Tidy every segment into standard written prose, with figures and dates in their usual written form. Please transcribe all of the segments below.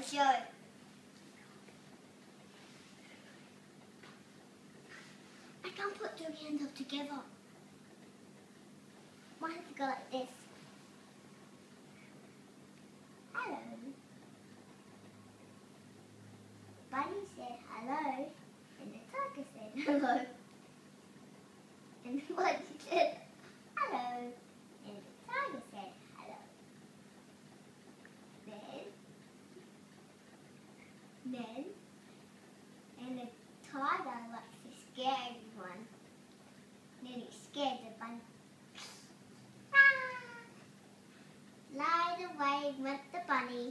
show. I can't put two hands up together. Why have to go like this? Hello. Bunny said hello, and the tiger said hello. And the bunny said hello, and the tiger said hello. Then, and the tiger likes to scare everyone. Then he scared the bunny. Light away went the bunny.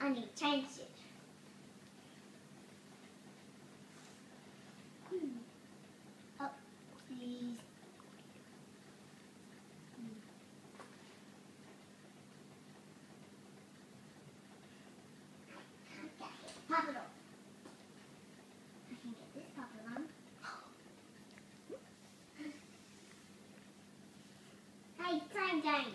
And he changed it. Oh, please. Okay, pop it up. I can get this puppet on. Hey, time game.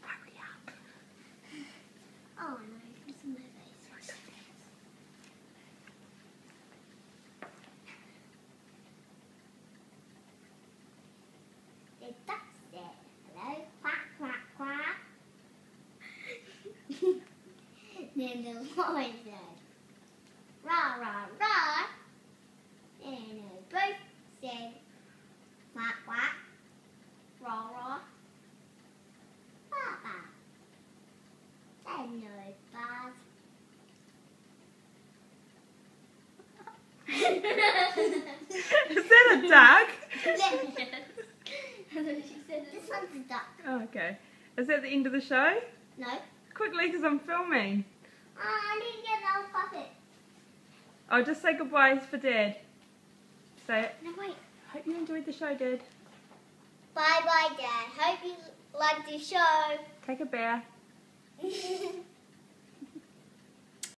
Hurry up. Oh no, it's in my face. The duck said hello, quack, quack, quack. Then the lion said rah, rah, rah. And they both said quack, quack, rah, rah, bah, bah. Said no, buzz. Is that a duck? This one's a duck. Oh, okay. Is that the end of the show? No. Quickly, because I'm filming. I need to get that puppet. Oh, just say goodbye for Dad. Say it. No, wait. Hope you enjoyed the show, Dad. Bye bye, Dad. Hope you liked the show. Take a bow.